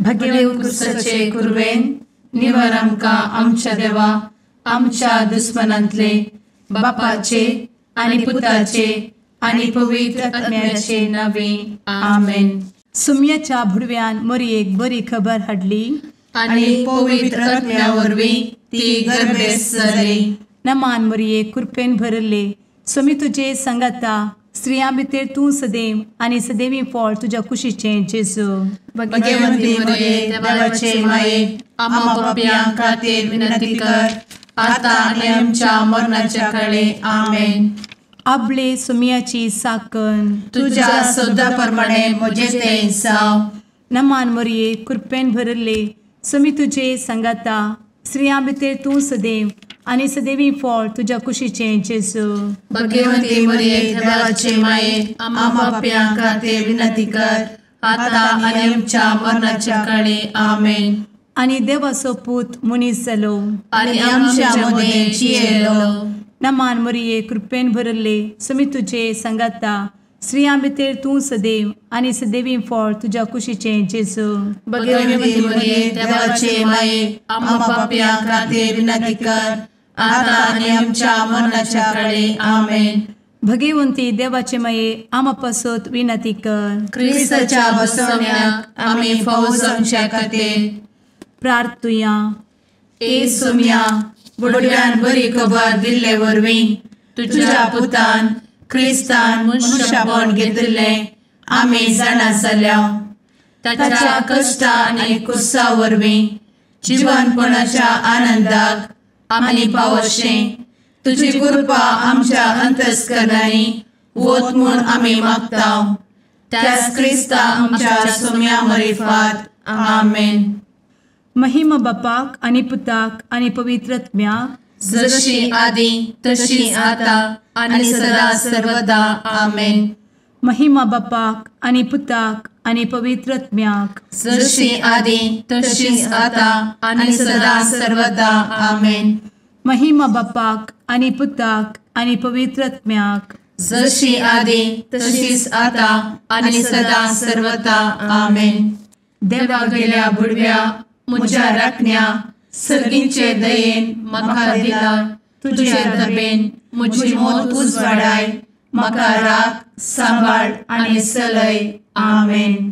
भगेवन कुर्साचे कुर्वेन निवार आमकां आमच्या देवा आमच्या दुस्मनांतले बापाचे आनी पुताचे आनी पवित्र आत्म्याचे नावे आमेन. सुम्याच्या भुडव्यान मरयेक बरी खबर हाडली आनी पवित्र आत्म्या वरवीं ती गर्भेस जाली. नमान मरयेक कृपेन भरले स्वामी तुजे संगता स्त्रियां भितर तूं सदैव आनी सदैवी फळ तुज्या कुशीचें जेजू. भगवंती मरिये देवाचे माये आम्हा पाप्यां खातीर विनंती कर आता आनी आमच्या मरणाच्या काळी आमेन. आपले सुम्याची साकण तुझ्या सोदा प्रमाणे म्हजे तें जाव. नमान मरये कृपेन भरले स्वामी तुजे संगता स्त्रियां भितर तूं सदैव आनी सदैवी फळ तुज्या कुशीचें जेजू. भगवंती मरिये देवाचे माये आम्हा पाप्यां खातीर विनंती कर आता आनी आमच्या मरणाच्या काळी आमेन. आनी देवाचो पूत मनीस जालो आनी आमच्या मदीं जियेलो. नमान मरये कृपेन भरले स्वामी तुजे संगता स्त्रियां भितर तूं सदैव आनी सदैवी फळ तुज्या कुशीचें जेजू. भगवंती मरिये देवाचे माये आम्हा पाप्यां खातीर विनंती कर आता आनी आमच्या मरणाच्या काळी आमेन. भगवंती देवाचे माये आमा पासत विनंती कर. क्रिस्ताच्या बसवण्याक आमी फौज आमच्या खातीर प्रार्थुया. ए सुम्या बुडव्यान बरी खबर दिल्ले वरवीं तुज्या पुतान क्रिस्तान मनशापण घेतिल्लें आमी जाणा जाल्या. ताच्या कश्टा आनी कुर्सा वरवीं जिवनपणाच्या आनंदाक आमी पावशें तुजी कृपा आमच्या अंतस्करणांनी वत म्हूण आमी मागताव. त्याच क्रिस्ता आमच्या सुम्या मरिफात आमेन. महिमा बापाक आनी पुताक आनी पवित्र आत्म्याक जशी आदी तशी आता आनी सदा सर्वदा आमेन. महिमा बापाक आनी पुताक आनी पवित्र आत्म्याक जशी आदी तशीच आता आनी सदा सर्वदा आमेन. महिमा बापाक आनी पुताक आनी पवित्र आत्म्याक जशी आदी तशीच आता आनी सदा सर्वदा आमेन. देवा गेल्या बुडव्या म्हज्या राखण्या सर्गींचे दयेन म्हाका दिला तुजे दबेन म्हजी मोत उजवाडाय म्हाका राख सांबाळ आनी चलय आमेन.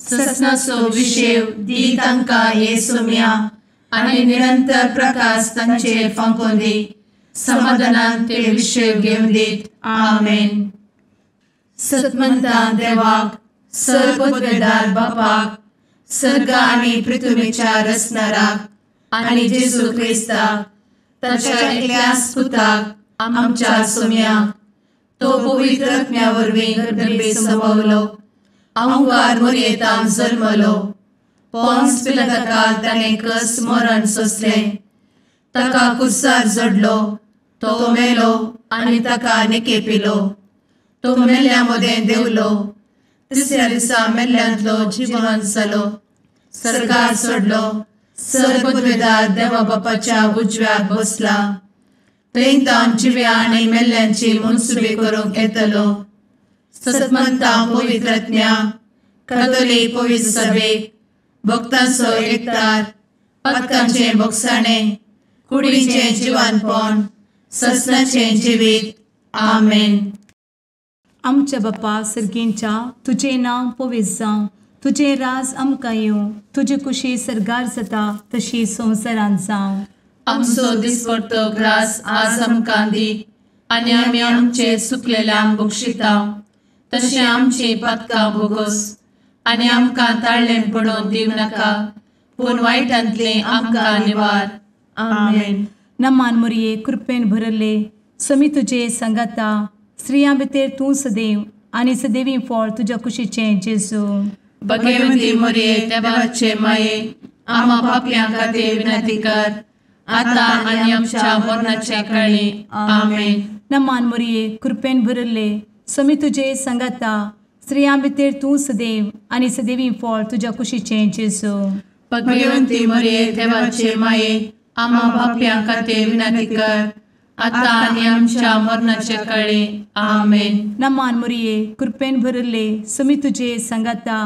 ससनाचो विशेव दी तांकां हे सुम्या आनी निरंतर प्रकाश तांचेर फांकून दी. समाधानान ते विशेव घेवन दीत आमेन. सतमंता देवाक सर्वपदवेदार बापाक सर्ग आनी पृथ्वीच्या रचणाराक आनी जेजू क्रिस्ताक ताच्या एकल्याच पुताक आमच्या सुम्याक तो पवित्र आत्म्या वरवीं गर्भेत संभवलो. अहंकार मरयेंत जल्मलो. पोंस पिलाताकाल ताणें कस मरण सोंसलें. ताका कुर्सार जडलो. तो मेलो आनी ताका निकेपिलो. तो मेल्ल्या मदें देंवलो. तिसऱ्या दिसा मेल्ल्यांतलो जिवंत जालो. सरकार सोडलो. सर्वपदवेदार देवा बापाच्या उजव्याक बसला. थंय तां जिव्या आनी मेल्ल्यांची मनसुबी करूंक येतलो. सतमंता पवित्र आत्म्या कातोलीक पवित्र सभेक भक्तांचो एकठार पातकांचें भोगसाणें कुडीचें जिवनपण ससनाचें जिवीत आमेन. आमच्या बापा सर्गींच्या तुजें नांव पवित्र जावं. तुजें राज आमकां येवं. तुजी कुशी सरगार जाता तशी संवसारांत जावं. आमचो दिसपडटो ग्रास आज आमकां दी आनी आमी आमचे चुकलेल्यांक बक्षितांव. तशें आमची पातकां भोगोस आनी आमकां ताळ्ळें पडोवन दिवं नाका पूण वायटांतली आमकां निवार आमेन. नमान मरये कृपेन भरले स्वामी तुजे संगता स्त्रियां भितर तूं सदैव आनी सदैवी फळ तुज्या कुशीचें जेजू. भगवंती मरिये देवाचे माये आम्हा पाप्यां खातीर विनंती कर आता आनी आमच्या मरणाच्या काळी आमेन. नमान मरये कृपेन भरले स्वामी तुजे संगता स्त्रियां भितर तूं सदैव आनी सदैवी फळ तुज्या कुशीचें जेजू. भगवंती मरिये देवाचे माये आम्हा पाप्यां खातीर विनंती कर आता आनी आमच्या मरणाच्या काळी आमेन. नमान मरये कृपेन भरले स्वामी तुजे संगता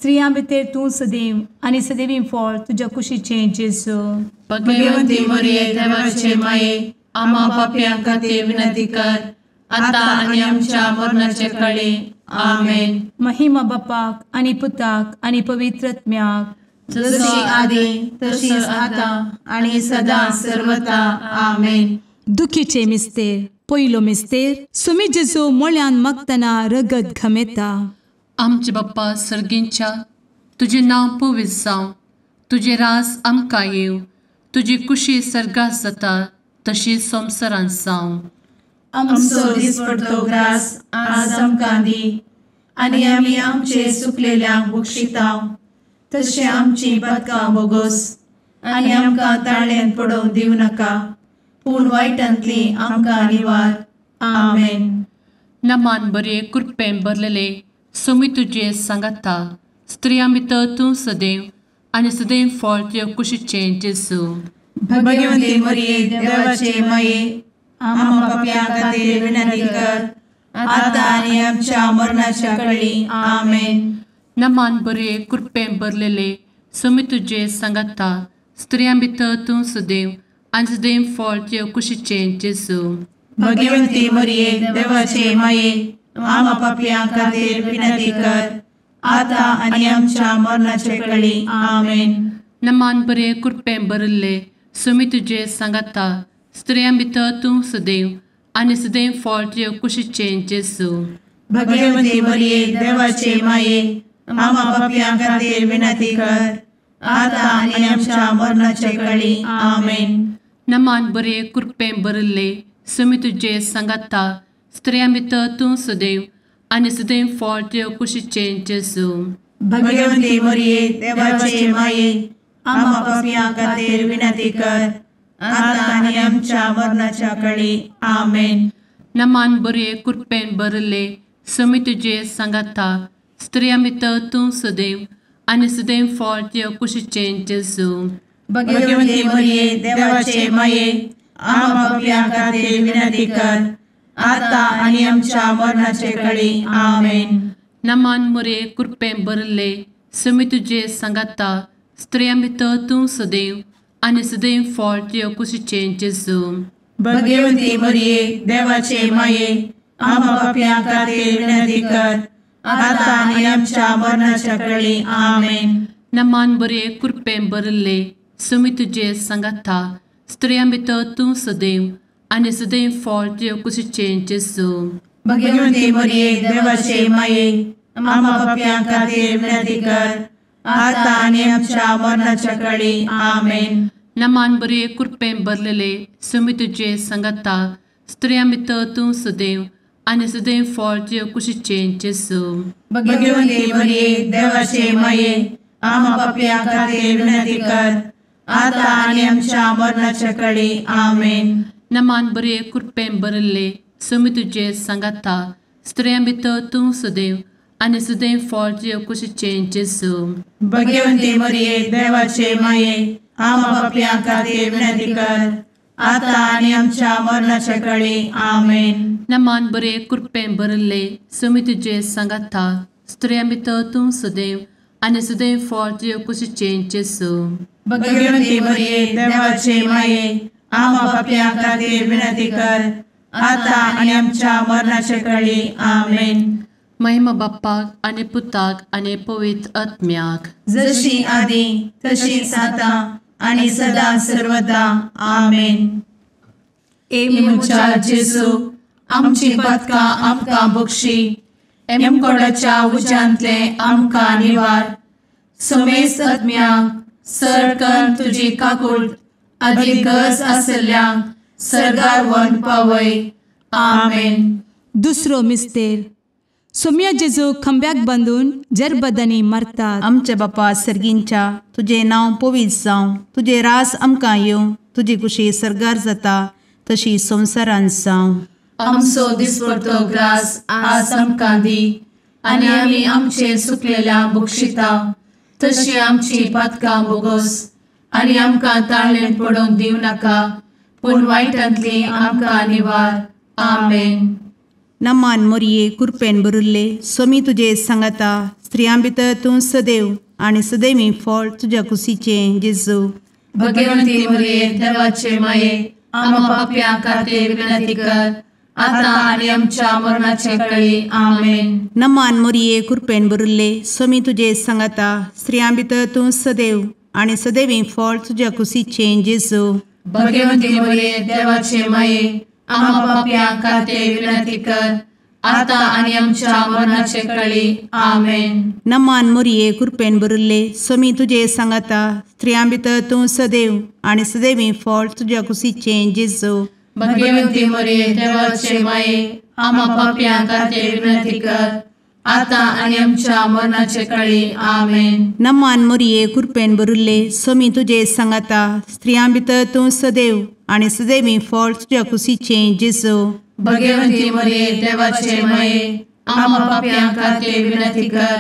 स्त्रियां भितर तूं सदैव आनी सदैवीं फळ तुज्या कुशीचें जेजू. भगवंती मरिये देवाचे माये, आम्हा पाप्यां खातीर विनंती कर, आता आनी आमच्या मरणाचे काळी. आमेन. महिमा बापाक आनी पुताक आनी पवित्र आत्म्याक, जशी आदी तशीच आता आणि सदा सर्वदा. आमेन. दुखीचे मिस्तेर. पयलो मिस्तेर. सुमी जेजू मोळ्यान मागतना रगत घामेता. आमचे बाप्पा सर्गींच्या, तुझे नांव पवित्र जावं, तुझे रास आमकां येव, तुजी कुशी सर्गास जाता तशी संवसारांत जावं. आमचो दिसपडटो ग्रास आज आमकां दी, आनी आमी आमचे चुकलेल्यांक बक्षितांव, तशें आमची पातकां बोगोस आनी आमकां ताळ्यान पडोवंक दिवं नाका, पूण वायटांतली आमकां निवार. आमेन. नमान बरे कृपेन भरलेले, सोमी तुजे सांगाता, स्त्रियां भितर तूं सदैव आनी सदैव फळ तुज्या कुशीचें जेजू. भगवंती मरिये देवाचे माये, आम्हा पाप्यां खातीर विनंती कर, आता आनी आमच्या मरणाच्या काळी. आमेन. नमान बरे कृपेन भरलेले, सोमी तुजे सांगाता, स्त्रियां भितर तूं सदैव आनी सदैव फळ तुज्या कुशीचें जेजू. भगवंती मरिये देवाचे माये, आम्हा पाप्यां खातीर विनंती कर, आता आनी आमच्या मरणाचे काळी. आमेन. नमान बरे कृपेन भरले, सोमी तुजे सांगाता, स्त्रियां भितर तूं सदैव आनी सदैव फळ तुज्या कुशीचें जेजू. भगवंती मरिये देवाचे माये, आम्हा पाप्यां खातीर विनंती कर, आता आनी आमच्या मरणाचे काळी. आमेन. नमान बरे कृपेन भरले, सोमी तुजे सांगाता, स्त्रियां भितर तूं सदैव आनी सदैव फळ तुज्या कुशीचें जेजू. भगवंती मरिये देवाचे माये, आम्हा पाप्यां खातीर विनंती कर, आता आनी आमच्या मरणाच्या काळी. आमेन. नमान बरे कृपेन भरले, सोमी तुजे सांगाता, स्त्रियां भितर तूं सदैव आनी सदैव फळ तुज्या कुशीचें जेजू. भगवंती मरिये देवाचे माये, आम्हा पाप्यां खातीर विनंती कर, आता आनी आमच्या मरणाचे काळी. आमेन. नमान बरे कृपेन भरले, सोमी तुजे सांगाता, स्त्रियां भितर तूं सदैव आनी सदैव फळ तुज्या कुशीचें जेजू. भगवंती मरिये देवाचे माये, आम्हा पाप्यां खातीर विनंती कर, आता आनी आमच्या मरणाच्या काळी. आमेन. नमान बरे कृपेन भरले, सोमी तुजे सांगाता, स्त्रियां भितर तूं सदैव आनी सदैव फळ तुज्या कुशीचें जेजू. भगवंती मरिये देवाचे माये, आम्हा पाप्यां खातीर विनंती कर, आता आनी आमच्या मरणाच्या काळी. आमेन. नमान बरे कृपेन भरलेले, सोमी तुजे सांगाता, स्त्रियां भितर तूं सदैव आनी सदैव फळ तुज्या कुशीचें जेजू. भगवंती मरिये देवाचे माये, आम्हा पाप्यां खातीर विनंती कर, आता आनी आमच्या मरणाच्या काळी. आमेन. नमान बरे कृपेन भरले, सोमी तुजे सांगाता, स्त्रियां भितर तूं सदैव आनी सदैव फळ तुज्या कुशीचें जेजू. भगवंती मरिये देवाचे माये, आम्हा पाप्यां खातीर विनंती कर, आता आनी आमच्या मरणाच्या काळी. आमेन. नमान बरे कृपेन भरले, सोमी तुजे सांगाता, स्त्रियां भितर तूं सदैव आनी सदैव फळ तुज्या कुशीचें जेजू. भगवंती मरिये देवाचे माये, आम्हा पाप्यां खातीर विनंती कर, आता आनी आमच्या मरणाचे काळी. आमेन. महिमा बाप्पाक आनी पुताक आनी पवित्र आत्म्याक, जशी आदी तशीच आता आनी सदा सर्वदा. आमेन. मुचा जेजू, आमची पातकां आमकां बक्षी, एमकोडाच्या उज्यांतले आमकां निवार. सोमेस आत्म्याक सरकन तुजी काकूट, आदी गरज आसल्यांक सर्गार व्हरून पावय. आमेन. दुसरो मिस्तेर. सोम्या जेजू खंब्याक बांदून जरबदांनी मारतात. आमच्या बापा सर्गींच्या, तुझे नांव पवित्र जावं, तुझे रास आमकां येवं, तुजी कुशी सर्गार जाता तशी संवसारांत जावं. आमचो दिसपडटो ग्रास आज आमकां दी, आनी आमी आमचे चुकलेल्यांक बक्षितांव, तशी आमची पातकां बोगोस आनी आमकां ताळ्यान पडोवंक दिवं नाका, पूण वायटांतली आमकां निवार. आमेन. नमान मरिये कृपेन भरले, सोमी तुजे सांगाता, स्त्रियां भितर तूं सदैव आणि सदैवी फळ तुझ्या कुशीचें जेजू. भगवंती मरिये देवाचे माये आम्हा पाप्यां खातीर विनंती कर आता आणि आमच्या मरणाचे काळी आमेन. नमान मोरये कृपेन भरिल्ले स्वामी तुजे सांगाता स्त्रियां भितर तूं सदैव आणि सदैवी फळ तुझ्या कुशीचें जेजू. भगवंती मरिये देवाचे माये आम्हा पाप्यां खातीर विनंती कर आता आणि आमच्या मरणाचे काळी आमेन. नमान मोरये कृपेन भरिल्ले स्वामी तुजे सांगाता स्त्रियां भितर तूं सदैव आणि सदैवी फळ तुझ्या कुशीचें जेजू. भगवंती मरिये देवाचे माये आम्हा पाप्यां खातीर विनंती कर आता आणि आमच्या मरणाचे काळी आमेन. नमान मोरये कृपेन भरिल्ले स्वामी तुजे सांगाता स्त्रियां भितर तूं सदैव आणि सदैवी फळ तुझ्या कुशीचें जेजू. भगवंती मरिये देवाचे माये आम्हा पाप्यां खातीर विनंती कर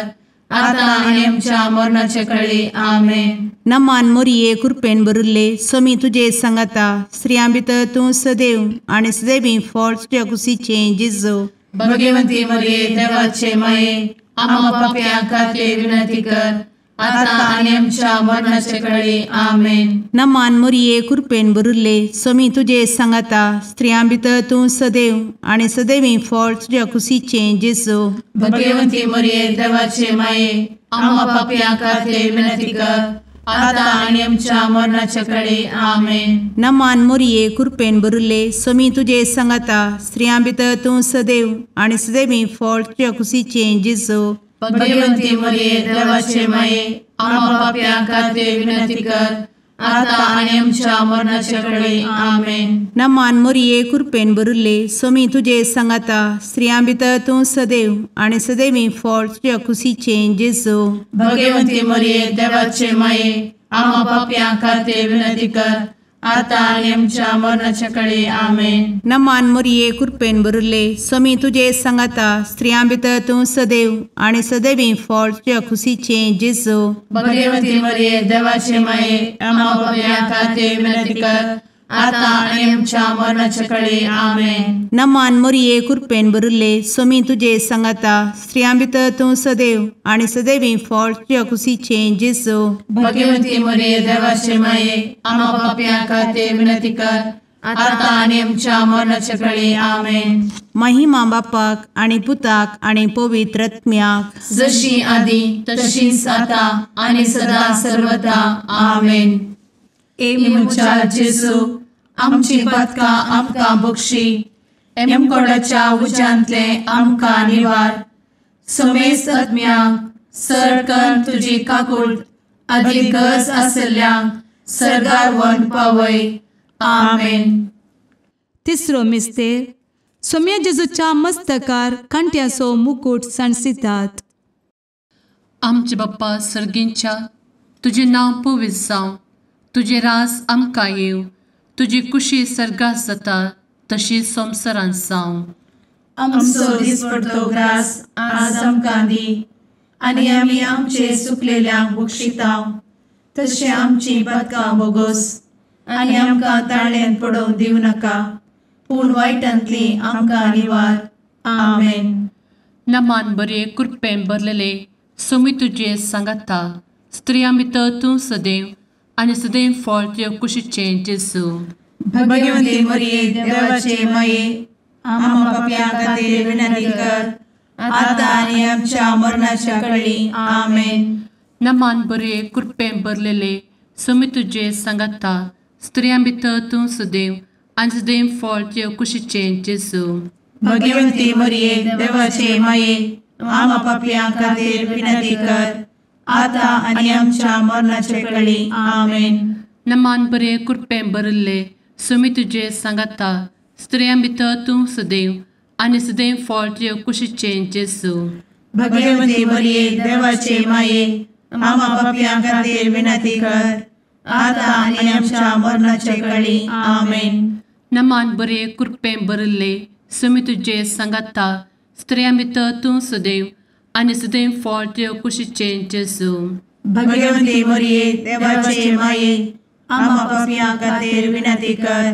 आता आणि आमच्या मरणाचे काळी आमेन. नमान मोरये कृपेन भरिल्ले स्वामी तुजे सांगाता स्त्रियां भितर तूं सदैव आणि सदैवी फळ तुझ्या कुशीचें जेजू. भगवंती मरिये देवाचे माये आम्हा पाप्यां खातीर विनंती कर आता आणि आमच्या मरणाचे काळी आमेन. नमान मोरये कृपेन भरिल्ले स्वामी तुजे सांगाता स्त्रियां भितर तूं सदैव आणि सदैवी फळ तुझ्या कुशीचें जेजू. भगवंती मरिये देवाचे माये आम्हा पाप्यां खातीर विनंती कर आता आणि आमच्या मरणाचे काळी आमेन. नमान मोरये कृपेन भरिल्ले स्वामी तुजे सांगाता स्त्रियां भितर तूं सदैव आणि सदैवी फळ तुझ्या कुशीचें जेजू. भगवंती मरिये देवाचे माये आम्हा पाप्यां खातीर विनंती कर आता आणि आमच्या मरणाचे काळी आमेन. नमान मोरये कृपेन भरिल्ले स्वामी तुजे सांगाता स्त्रियां भितर तूं सदैव आणि सदैवी फळ तुझ्या कुशीचें जेजू. भगवंती मरिये देवाचे माये आम्हा पाप्यां खातीर विनंती कर आता आणि आमच्या मरणाच्या काळी आमेन. नमान मोरये कृपेन भरिल्ले स्वामी तुजे सांगाता स्त्रियां भितर तूं सदैव आणि सदैवी फळ तुझ्या कुशीचें जेजू. भगवंती मरिये देवाचे माये आम्हा पाप्यां खातीर विनंती कर आता आणि आमच्या मरणाच्या काळी आमेन. नमान मोरये कृपेन भरिल्ले स्वामी तुजे सांगाता स्त्रियां भितर तूं सदैव आणि सदैवी फळ तुझ्या कुशीचें जेजू. भगवंती मरिये देवाचे माये आम्हा पाप्यां खातीर विनंती कर आता आणि आमच्या मरणाच्या काळी आमेन. महिमा बापाक आणि पुताक आणि पवित्र आत्म्याक जशी आधी तशीच आता आणि सदा सर्वदा आमेन. ए मुचा जेजू आमची पदकां आमकां बक्षी एमकोडाच्या उज्यांतले आमकां निवार. समेस्त आत्म्यांक सरकन तुजी काकूट अधिक गरज आसल्ल्यांक सरगार व्हरून पावय. आमेन. तिसरो मिस्तेर सोम्या जेजूच्या मस्तकार कांट्याचो मुकुट सणसितात. आमचे बाप्पा सर्गींच्या तुझे नांव पवित्र जावं तुझे रास आमकां येव तुजी कुशी सर्गास जाता तशी संवसारांत जावं. आमचो दिसपडटो ग्रास आज आमकां दी आनी आमी आमचे सुकलेल्यांक बक्षितांव तशें आमची पदकां बोगोस आनी आमकां ताळ्यान पडोवंक दिवं नाका पूण वायटांतली आमकां निवार. आमेन. नमान बरे कृपेन भरलेले सोमी तुजे सांगाता स्त्रियां भितर तूं सदैव आनी सदैव फळ तुज्या कुशीचें जेजू. भगवंती मरिये देवाचे माये आम्हा पाप्यां खातीर विनंती कर आता आनी आमच्या मरणाच्या काळी आमेन. नमान बरे कृपेन भरलेले सोमी तुजे सांगाता स्त्रियां भितर तूं सदैव आनी सदैव फळ तुज्या कुशीचें जेजू. भगवंती मरिये देवाचे माये आम्हा पाप्यां खातीर विनंती कर आता आनी आमच्या मरणाचे काळी आमेन. नमान बरे कृपेन भरले सोमी तुजे सांगाता स्त्रियां भितर तूं सदैव आनी सदैव फळ तुज्या कुशीचें जेजू. भगवंती मरिये देवाचे माये आम्हा पाप्यां खातीर विनंती कर आता आनी आमच्या मरणाचे काळी आमेन. नमान बरे कृपेन भरले सोमी तुजे सांगाता स्त्रियां भितर तूं सदैव आनी सदैव फळ तुज्या कुशीचें जेजू. भगवंती मरिये देवाचे माये आम्हा पाप्यां खातीर विनंती कर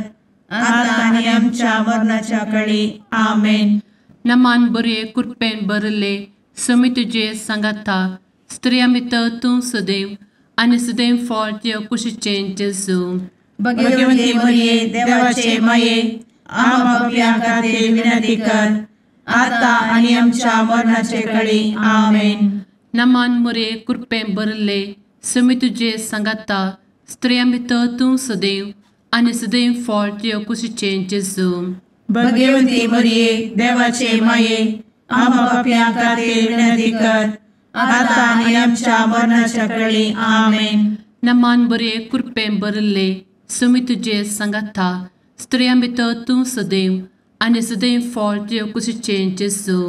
आता आनी आमच्या मरणाच्या काळी आमेन. नमान बरे कृपेन भरले सुमी तुझे सांगाता स्त्रियां भितर तूं सदैव आनी सदैव फळ तुझ्या कुशीचें जेजू. भगवंती मरिये देवाचे माये आम्हा पापियां खातीर विनंती कर आता आनी आमच्या मरणाचे काळी आमेन. नमान मुरे कृपें भरले सुमी तुझे सांगाता स्त्रियां भितर तूं सदैव आनी सदैव फळ तुझ्या कुशीचें जेजू. भगवंती मरिये देवाचे माये आम्हा पापियां खातीर विनंती कर आता आनी आमच्या मरणाच्या काळी आमेन. नमान बरे कृपें भरले सुमी तुझे सांगाता स्त्रियां भितर तूं सदैव आनी सदैव फळ तुझ्या कुशीचें जेजू.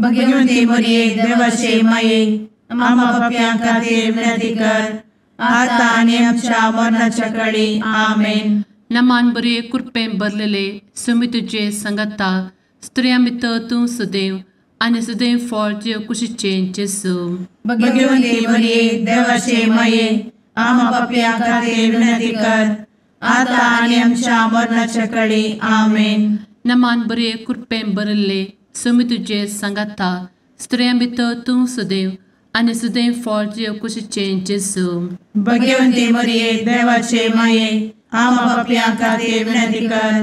भगवंती मरिये देवाचे माये आम्हा पापियां खातीर विनंती कर आता आनी आमच्या मरणाच्या काळी आमेन. नमान बरे कृपें भरलेले सुमी तुझे सांगाता स्त्रियां भितर तूं सदैव आनी सदैव फळ तुझ्या कुशीचें जेजू. भगवंती मरिये देवाचे माये आम्हा पापियां खातीर विनंती कर आता आनी आमच्या मरणाच्या काळी आमेन. नमान बरे कृपें भरले सुमी तुझे सांगाता स्त्रियां भितर तूं सदैव आनी सदैव फळ तुझ्या कुशीचें जेजू. भगवंती मरिये देवाचे माये आम्हा पापियां खातीर विनंती कर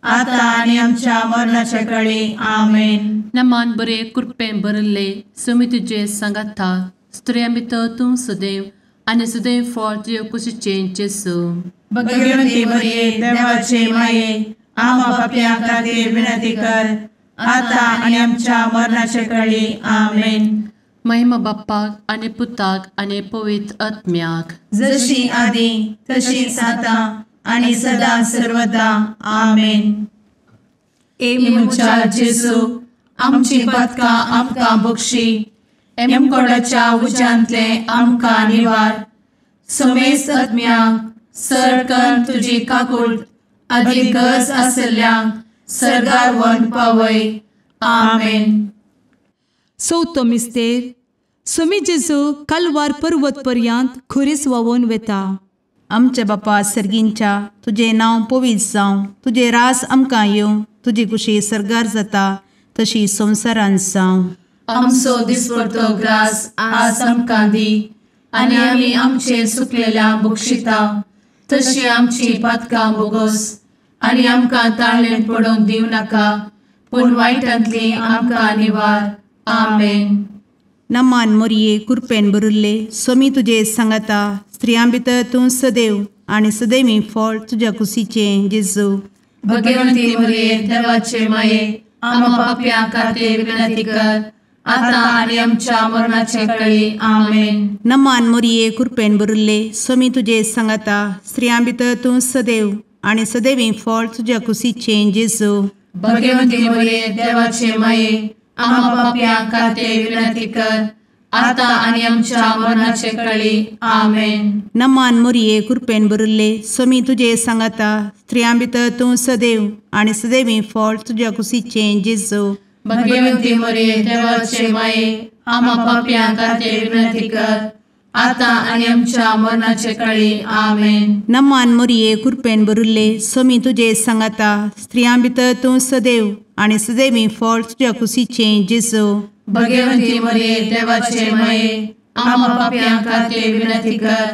आता आनी आमच्या मरणाच्या काळी आमेन. नमान बरे कृपें भरले सुमी तुझे सांगाता स्त्रियां भितर तूं सदैव आनी सदैव फळ तुझ्या कुशीचें जेजू. भगवंती मरिये देवाचे माये आम्हा पापियां खातीर विनंती कर आता आनी आमच्या मरणाच्या काळी आमेन. महिमा बाप्पाक आनी पुताक आनी पवित्र आत्म्याक जशी आदी तशीच आता आनी सदा सर्वदा आमेन. मुचा जेजू आमची पदकां आमकां बक्षी एमकोडाच्या उज्यांतले आमकां निवार. समेस्त आत्म्यांक सरकन तुजी काकूट आदी गरज आसल्यांक सरगार व्हरून पावय. आमेन. चवथो मिस्तेर सुमी जेजू कलवार पर्वत पर्यंत खुरीस व्हांवून वेता. आमच्या बापा सर्गींच्या तुझे नांव पवित्र जावं, तुझे रास आमकां येवं, तुजी कुशी सरगार जाता तशी संवसारांत जावं. आमचो दिसपडटो ग्रास आज आमकां दी आनी आमी आमचे सुकलेल्यांक बक्षिता तशी आमची पदकां बोगोस आनी आमकां ताळ्ळेन पडोवंक दिवं नाका पूण वायटांतली आमकां निवार. आमेन. नमान मोरये कृपेन भरिल्ले सोमी तुजे सांगाता स्त्रियां भितर तूं सदैव आनी सदैवी फळ तुज्या कुशीचें जेजू. भगवंती मरिये देवाचे माये आम्हा पापियां खातीर विनंती कर आता आनी आमच्या मरणाचे काळी. आमेन. नमान मोरये कृपेन भरिल्ले सोमी तुजे सांगाता स्त्रियां भितर तूं सदैव आनी सदैवी फळ तुज्या कुशीचें जेजू. भगवंती मरिये देवाचे माये आम्हा पापियां खातीर विनंती कर आता आनी आमच्या मरणाचे काळी. आमेन. नमान मोरये कृपेन भरिल्ले सोमी तुजे सांगाता स्त्रियां भितर तूं सदैव आनी सदैवी फळ तुज्या कुशीचें जेजू. भगवंती मरिये देवाचे माये आम्हा पापियां खातीर विनंती कर आता आनी आमच्या मरणाचे काळी. आमेन. नमान मोरये कृपेन भरिल्ले सोमी तुजे सांगाता स्त्रियां भितर तूं सदैव आनी सदैवी फळ तुज्या कुशीचें जेजू. भगवंती मरिये देवाचे माये आम्हा पापियां खातीर विनंती कर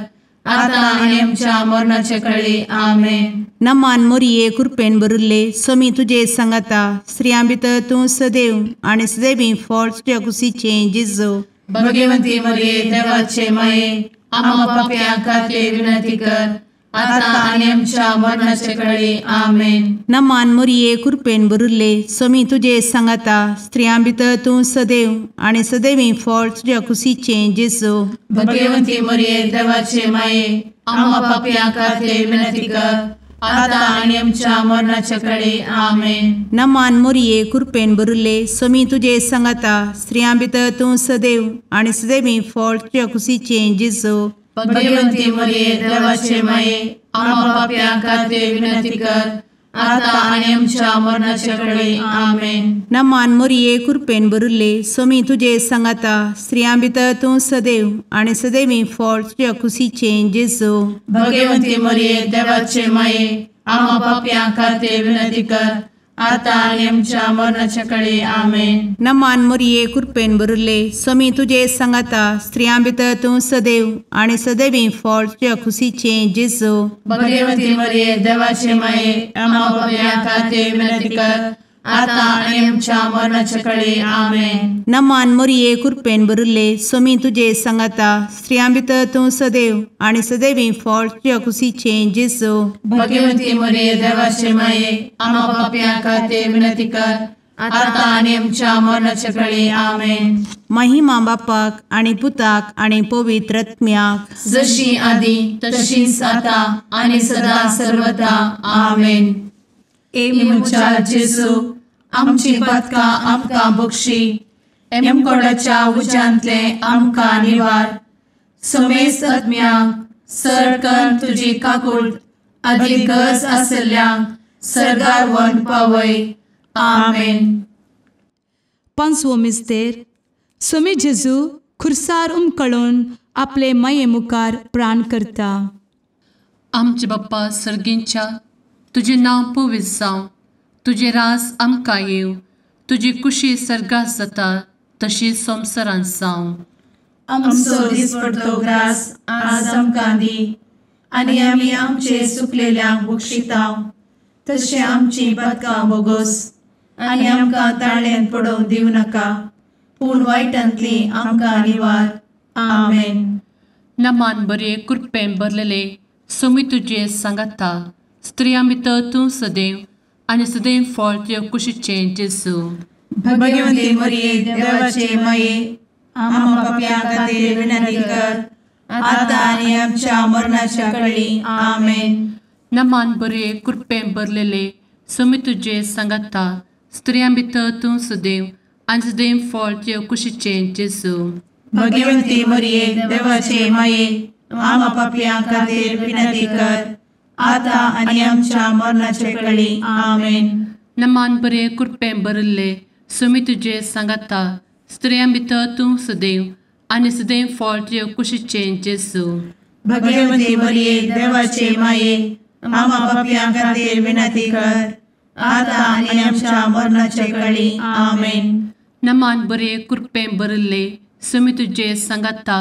आता आनी आमच्या मरणाचे काळी. आमेन. नमान मोरये कृपेन भरिल्ले सोमी तुजे सांगाता स्त्रियां भितर तूं सदैव आनी सदैवी फळ तुज्या कुशीचें जेजू. भगवंती मरिये देवाचे माये आम्हा पापियां खातीर विनंती कर आता आनी आमच्या मरणाचे काळी. आमेन. नमान मोरये कृपेन भरिल्ले सोमी तुजे सांगाता स्त्रियां भितर तूं सदैव आनी सदैवी फळ तुज्या कुशीचें जेजू. भगवंती मरिये देवाचे माये आम्हा पापियां खातीर विनंती कर आता आनी आमच्या मरणाचे काळी. आमेन. नमान मोरये कृपेन भरिल्ले सोमी तुजे सांगाता स्त्रियां भितर तूं सदैव आनी सदैवी फळ तुज्या कुशीचें जेजू. भगवंती मरिये देवाचे माये आम्हा पापियां खातीर विनंती कर आता आनी आमच्या मरणाचे काळी. आमेन. नमान मोरये कृपेन भरिल्ले सोमी तुजे सांगाता स्त्रियां भितर तूं सदैव आनी सदैवी फळ तुज्या कुशीचें जेजू. भगवंती मरिये देवाचे माये आम्हा पापियां खातीर विनंती कर आता आणि आमच्या मरणाच्या काळी आमेन. नमान मोरये कृपेन बरुल्ले स्वामी तुझे सांगाता स्त्रियां भितर तूं सदैव आणि सदैवी फळ तुझ्या खुशीचे जेजू. भगवती मरिये देवाचे माये आम्हा पाप्यां खातीर विनंती कर. आता आणि आमच्या मरणाच्या काळी आमेन. नमान मोरये कृपेन बरुल्ले स्वामी तुझे सांगाता स्त्रियां भितर तूं सदैव आणि सदैवी फळ तुझ्या खुशीचे जेजू. भगवती मरिये देवाचे माये आम्हा पाप्यां खातीर विनंती कर. आता आणि आमच्या मरणाच्या काळी आमेन. महिमा बापाक आणि पुताक आणि पवित्र आत्म्याक जशी आधी तशीच आता आणि सदा सर्वदा आमेन. मुचा जेजू आमची पदका आमकां बक्षी. कोणाच्या उज्यांतले आमकां निवार. समेस्त आत्म्यांक सडकन तुजी काकूट अधिक गरज आसल्ल्यांक सर्गार व्हरून पावय. आमेन. पांचवो मिस्तेर स्वामी जेजू खुर्सार उमकळून आपले माये मुखार प्राण करता. आमचे बाप्पा सर्गींच्या तुझे नाव पवित्र जावं. तुझे राज आमकां येव. तुजी कुशी सर्गात जाता तशी संवसारांत जावं. आमचो दिसपडटो ग्रास आज आमकां दी. आनी आमी आमचे सुकलेल्यांक बक्षितांव. तशें आमची पदकां बोगोस आनी आमकां ताळ्यान पडोवंक दिवं नाका. पूण वायटांतली आमकां निवार. आमेन. नमान बरे कृपेन भरलेले स्वामी तुझे सांगाता स्त्रियां भितर तूं सदैव आणि सदैव फळ तुझ्या कुशीचे जेजू. भगवती मरिये देवाचे माये आम्हा पाप्यां खातीर विनंती कर. आता आनी आमच्या मरणाच्या काळी आमेन. नमान बरे कृपेन भरलेले स्वामी तुझे सांगाता स्त्रियां भितर तूं सदैव आणि सदैव फळ तुझ्या कुशीचे जेजू. भगवती मरिये देवाचे माये आम्हा पाप्यां खातीर विनंती कर. आता आनी आमच्या मरणाच्या काळी आमेन. नमान बरे कृपेन भरले स्वामी तुझे सांगाता स्त्रियां भितर तूं सदैव आणि सदैव फळ तुझ्या कुशीचे जेजू. भगवती मरिये देवाचे माये आम्हा पाप्यां खातीर विनंती कर. आता आनी आमच्या मरणाच्या काळी आमेन. नमान बरे कृपेन भरले स्वामी तुझे सांगाता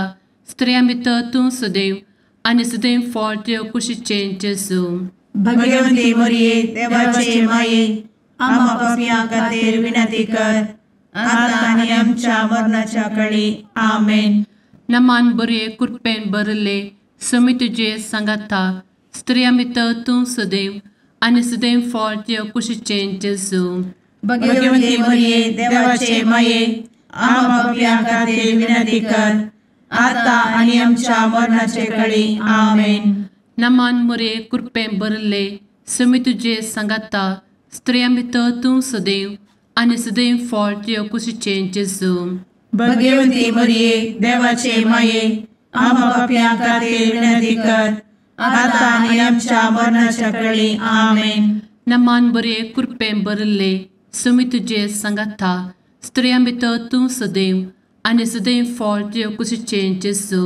स्त्रियां भितर तूं सदैव आणि सदैव फळ तुझ्या कुशीचे जेजू. भगवती मरिये देवाचे माये आम्हा पाप्यां खातीर विनंती कर. आता आनी आमच्या मरणाच्या काळी आमेन. नमान बरे कृपेन भरले स्वामी तुझे सांगाता स्त्रियां भितर तूं सदैव आणि सदैव फळ तुझ्या कुशीचे जेजू. भगवती मरिये देवाचे माये आम्हा पाप्यां खातीर विनंती कर. आता आनी आमच्या मरणाच्या काळी आमेन. नमान बरे कृपेन भरले स्वामी तुझे सांगाता स्त्रियां भितर तूं सदैव आणि सदैव फळ तुझ्या कुशीचे जेजू. भगवती मरिये देवाचे माये आम्हा पाप्यां खातीर विनंती कर. आता आनी आमच्या मरणाच्या काळी आमेन. नमान बरे कृपेन भरले स्वामी तुझे सांगाता स्त्रियां भितर तूं सदैव आणि सदैव फळ तुझ्या कुशीचे जेजू.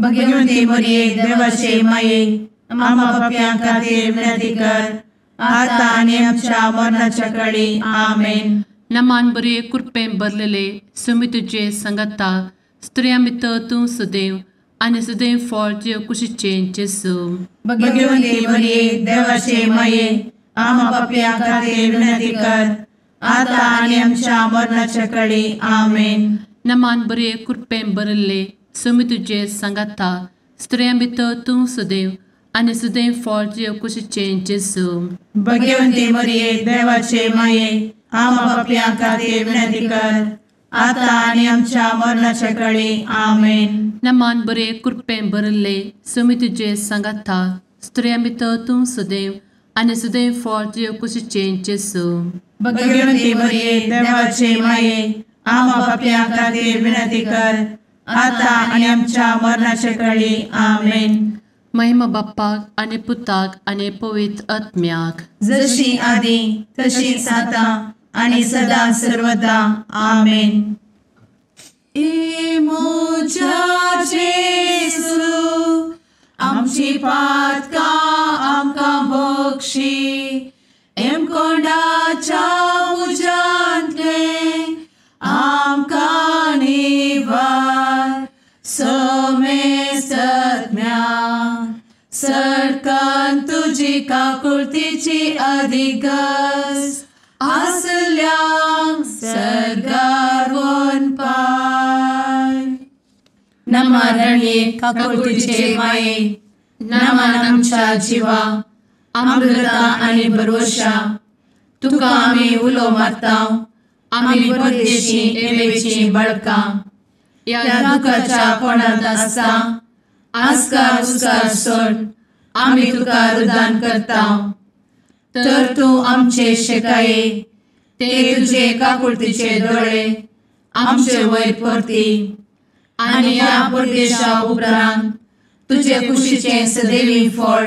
भगवती मरिये देवाचे माये आम्हा पाप्यां खातीर विनंती कर. आता आनी आमच्या मरणाच्या काळी आमेन. नमान बरे कृपेन भरलेले स्वामी तुझे सांगाता स्त्रियां भितर तूं सदैव आणि सदैव फळ तुझ्या कुशीचे जेजू. भगवती मरिये देवाचे माये आम्हा पाप्यां खातीर विनंती कर. आता आनी आमच्या मरणाच्या काळी आमेन. नमान बरे कृपेन भरले स्वामी तुझे सांगाता स्त्रियां भितर तूं सदैव आणि सदैव फळ तुझ्या कुशीचे जेजू. भगवती मरिये देवाचे माये आम्हा पाप्यां खातीर विनंती कर. आता आनी आमच्या मरणाच्या काळी आमेन. नमान बरे कृपेन भरले स्वामी तुझे सांगाता स्त्रियां भितर तूं सदैव आणि सदैव फळ तुझ्या कुशीचे जेजू. भगवती मरिये देवाचे माये आम्हा पाप्यां खातीर विनंती कर. आता आनी आमच्या मरणाच्या काळी आमेन. महिमा बाप्पाक आणि पुताक आणि पवित्र आत्म्याक जशी आधी तशीच आता आणि सदा सर्वदा आमेन. मोजा जेजू आमची पातकां आमकां बक्षी. कोणाच्या तुझी काकुळतीची अधिगस आसल्या सरगार वन पाय. नमारणे काकुळतीचे माये नमान आमच्या जिवा अमृता आणि भरवशा तुका आम्ही उलो मारताव. आम्ही परदेशी एवेची बळका या दुखाच्या कोणात आसता आस्कार उस्कार सोड आम्ही तुका रुदान करताव. तर तू आमचे शेकाये ते तुझे काकुळतीचे डोळे आमचे वयर परती आणि या परदेशा उपरांत तुझे कुशीचे सदैवी फळ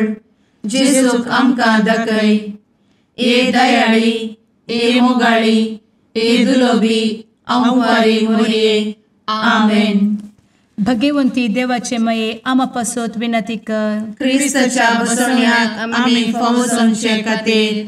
जेजूक आमकां दाखय. ए दयाळी ए मोगाळी ए दुलोबी अंवारी मोरये. आमेन. भगवंती देवाचे मये आमा पासत विनंती कर. क्रिस्ताच्या बसवण्यात आम्ही फावोसोनचे खातीर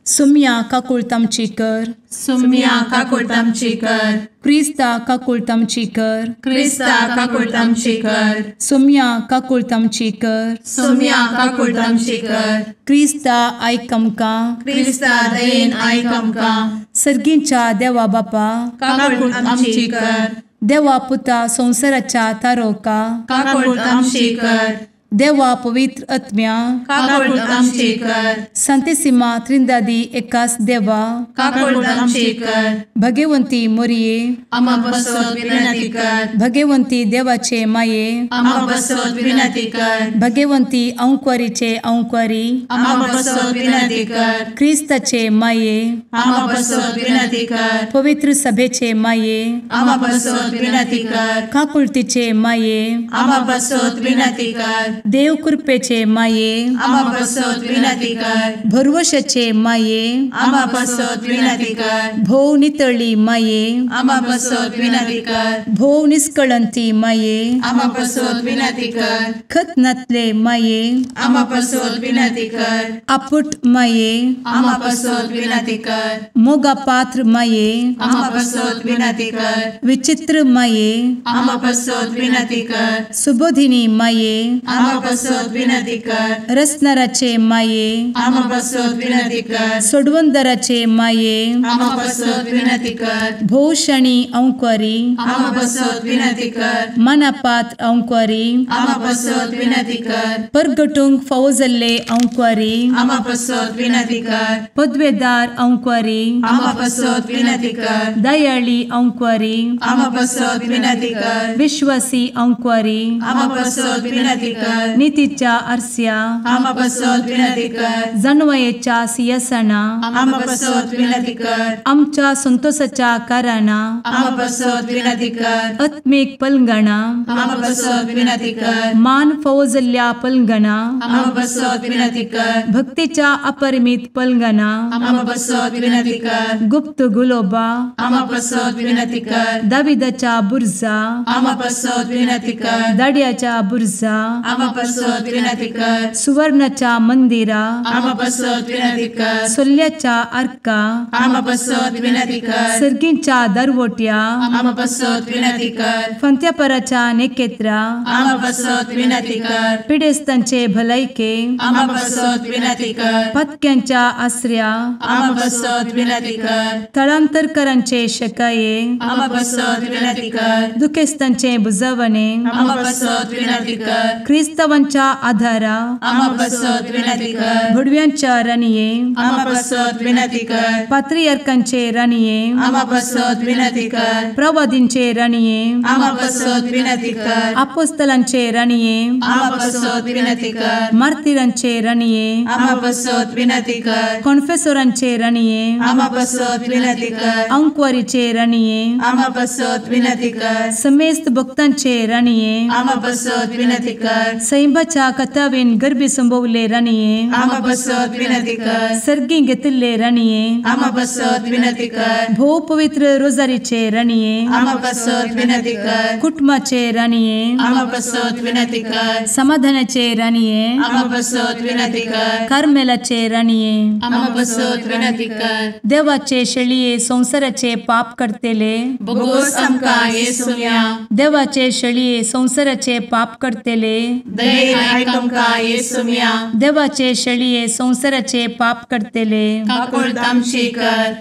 सुम्या काकुळतामची कर. सुम्या काकुळतामची कर. क्रिस्ता काकुळतामची कर. क्रिस्ता काकुळतामची कर. सुम्या काकुळतामची कर. सुम्या काकुळतामची कर. क्रिस्ता आयकमका. क्रिस्ता दयेन आयक आमकां. सर्गींच्या देवा बापा काकुळतामची कर. देवा पुता संसाराच्या तारोका. काकुळतामची कर. देवा पवित्र आत्म्या काकुळतामची कर. संतेसिमा त्रिंदादी एकाच देवा काकुळतामची कर. भगवंती मोरये. आम्हा बसवत विनंती कर. भगवंती देवाचे माये. आम्हा बसवत विनंती कर. भगवंती अंक्वारीचे अंक्वारी. आम्हा बसवत विनंती कर. ख्रिस्ताचे माये. आम्हा बसवत विनंती कर. पवित्र सभेचे माये. आम्हा बसवत विनंती कर. काकुळतीचे माये. आम्हा बसवत विनंती कर. देव कृपेचे माये. आम्हा बसवत विनंती कर. भरवशाचे माये. आम्हा बसवत विनंती कर. भोव नितळी माये. आम्हा बसवत विनंती कर. भोव निष्कळंती माये. आम्हा बसवत विनंती कर. खतनातले माये. आम्हा बसवत विनंती कर. आपुट माये. आम्हा बसवत विनंती कर. मोगा पात्र माये. आम्हा बसवत विनंती कर. विचित्र माये. आम्हा बसवत विनंती कर. सुबोधिनी माये. आम्हा बसवत विनंती कर. रसनाराचे माये. आम्हा बसवत विनंती कर. सोडवंदराचे माये. आम्हा बसवत विनंती कर. भोषणी अंक्वारी. आम्हा बसवत विनंती कर. मनापात्र अंक्वारी. आम्हा बसवत विनंती कर. परगटूंक फौजल्ले अंक्वारी. आम्हा बसवत विनंती कर. पदवेदार अंक्वारी. आम्हा बसवत विनंती कर. दयाळी अंक्वारी. आम्हा बसवत विनंती कर. विश्वासी अंक्वारी. आम्हा बसवत विनंती कर. नीतीच्या आरस्या. आम्हा बसवत विनंती कर. जाणवयेच्या सिंहासना. आम्हा बसवत विनंती कर. आमच्या संतोषाच्या कारणा. आम्हा बसवत विनंती कर. आत्मिक पलंगणा. आम्हा बसवत विनंती कर. मान फौजल्या पलंगणा. आम्हा बसवत विनंती कर. भक्तीच्या अपरिमित पलंगणा. आम्हा बसवत विनंती कर. गुप्त गुलोबा. आम्हा बसवत विनंती कर. दाविदाच्या बुरजा. आम्हा बसवत विनंती कर. दाड्याच्या बुरजा. आम्हा बसवत विनंती कर. सुवर्णाच्या मंदिरा. आम्हा बसवत विनंती कर. सोल्याच्या अर्का. आम्हा बसवत विनंती कर. सर्गींच्या दरवोट्या. आम्हा बसवत विनंती कर. फंत्यापराच्या नेकेत्रा. आम्हा बसवत विनंती कर. पिडेस्तांचे भलायके. आम्हा बसवत विनंती कर. पथक्यांच्या आश्रया. आम्हा बसवत विनंती कर. स्थळांतरकरांचे शकाये. आम्हा बसवत विनंती कर. दुखेस्तांचे बुजावणे. आम्हा बसवत विनंती कर. ख्रिस्तवांच्या आधारा. आम्हा बसवत विनंती कर. भडव्यांच्या राणीये. आम्हा बसवत विनंती कर. पात्रियार्कांचे राणीये. आम्हा बसवत विनंती कर. प्रवादींचे राणीये. आम्हा बसवत विनंती कर. अपोस्तलांचे राणीये. आम्हा बसवत विनंती कर. मार्तिरांचे राणीये. आम्हा बसवत विनंती कर. कॉन्फेसोरांचे राणीये. आम्हा बसवत विनंती कर. अंक्वारीचे राणीये. आम्हा बसवत विनंती कर. समेस्त भक्तांचे राणीये. आम्हा बसवत विनंती कर. सैंबाच्या कथावेन गर्भी संभवले राणीये. आम्हा बसवत विनंती कर. सर्गी घेतले राणीये. आम्हा बसवत विनंती कर. भो पवित्र रोजारीचे राणीये. आम्हा बसवत विनंती कर. कुटुंबाचे राणीये. आम्हा बसवत विनंती कर. समाधानाचे राणीये. आम्हा बसवत विनंती कर. कार्मेलाचे राणीये. आम्हा बसवत विनंती कर. देवाचे शेळीये संसाराचे पाप करतेले. बगोस आमकां येसुया. देवाचे शेळीये संसाराचे पाप करतेले. दये आयक आमकां येसू मिया देवाचे शेळये संवसाराचे पाप करतेले काकूळ तामशी कर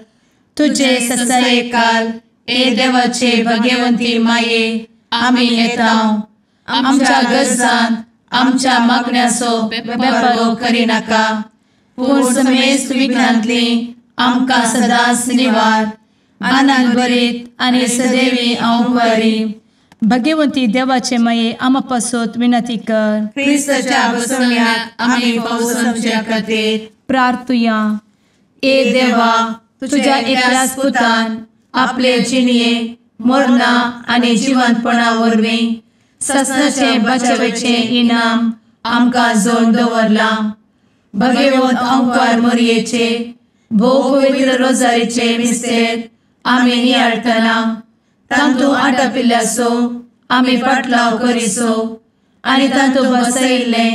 तुझे ससाये काल ए देवाचे भगवंती माये आमी येता आमच्या गरजांत आमच्या मागण्याचो बेपारो करी नाका पूण समेस्त विघ्नांतली आमकां सदांच निवार आनंद बरीत आनी सदैवी औंकवारी भगवंती देवाचे माये आमा पासत विनंती कर क्रिस्ताच्या बसवण्यात आमी पावस आमच्या खातीर प्रार्थुया ए देवा तुझ्या एकल्याच पुतान आपले जिणये मरणा आनी जिवंतपणा वरवीं ससनाचे बचावेचे इनाम आमकां जोड दवरला भगवंत औंकार मोरयेचे भोव पवित्र रोजारीचे मिस्तेर आमी नियाळटना तांतू आटापिल्ल्यासो आमी पाटलाव करिसो आनी तांतू बसयिल्ले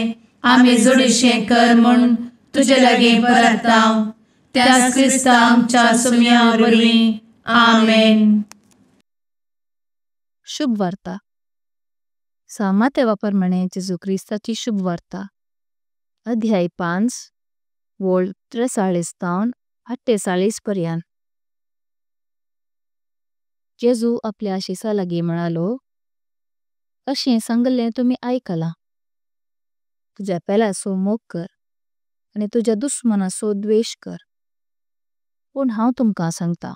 आमी जोडिशें कर म्हूण तुजे लागीं परतांव त्याच क्रिस्ता आमच्या सुम्या वरवीं आमेन. शुभ वार्ता सामाते वापरमणे जेजू क्रिस्ताची शुभ वार्ता अध्याय 5 वोळ 43 तावन 48 पर्यंत. जेजू आपल्या आशिसा लागीं म्हणालो, अशें सांगलें तुमी आयकलां, तुज्या पेलाचो मोग कर आनी तुज्या दुस्मनाचो द्वेष कर. पूण हांव तुमकां सांगता,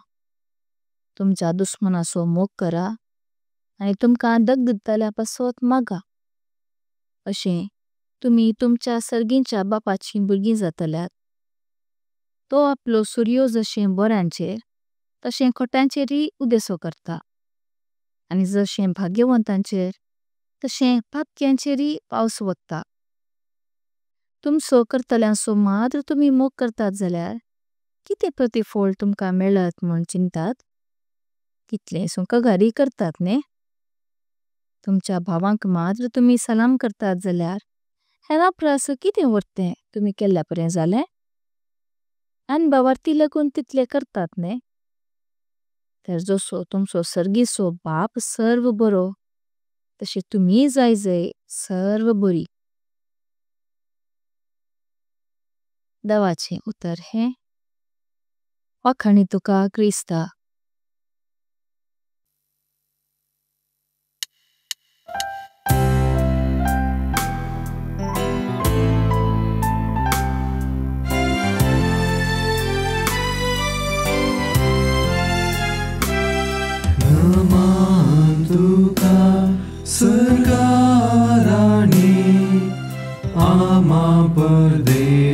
तुमच्या दुस्मनाचो मोग करा आनी तुमकां दग दितल्या पासत मागा. अशें तुमी तुमच्या सर्गींच्या बापाची भुरगीं जातल्यात. तो आपलो सूर्यो जशें बऱ्यांचेर तशें खोट्यांचेरय उदेसो करता आनी जशें भाग्यवंतांचेर तशें पापक्यांचेरय पावस वता. तुमचो करतल्यांचो मात्र तुमी मोग करतात जाल्यार कितें प्रतिफळ तुमकां मेळत म्हूण चिंतात? कितले सुंकगारी करतात न्ही? तुमच्या भावांक मात्र तुमी सलाम करतात जाल्यार हेरा परस कितें वर्तें तुमी केल्ल्या पर्यंत जालें? आनी भावार्थी लागून तितले करतात न्ही? तर जसो तुमचो सर्गीचो बाप सर्व बरो तशें तुमी जाय सर्व बरी. देवाचें उतर हें वाखाणी तुका क्रिस्ता. नमन तुका सर्गाराणी आमा परदेशाचे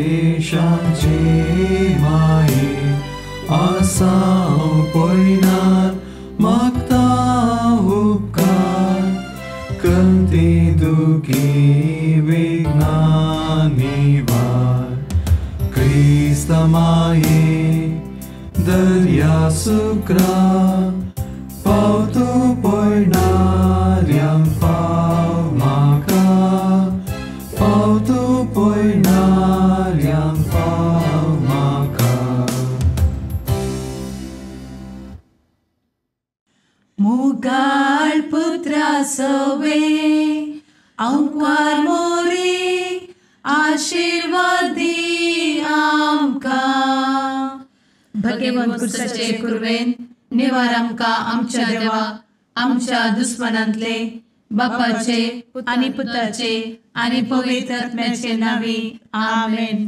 माये आसां पयनार मागता उपकार कंती दुखी विघ्नांनी वार. क्रिस्ता माये दर्या सुक्रा पावतू पयणाऱ्यांक पाव म्हाका पावतू पयणाऱ्यांक पाव म्हाका. मुगाळ पुत्रा सवे औंकवार मोरी आशीर्वाद दी आमकां. भगवंत कुर्साचे कुरवेन निवार आमकां आमच्या देवा आमच्या दुस्मनांतले बापाचे आनी पुताचे आनी पवित्र आत्म्याचे नावी आमेन.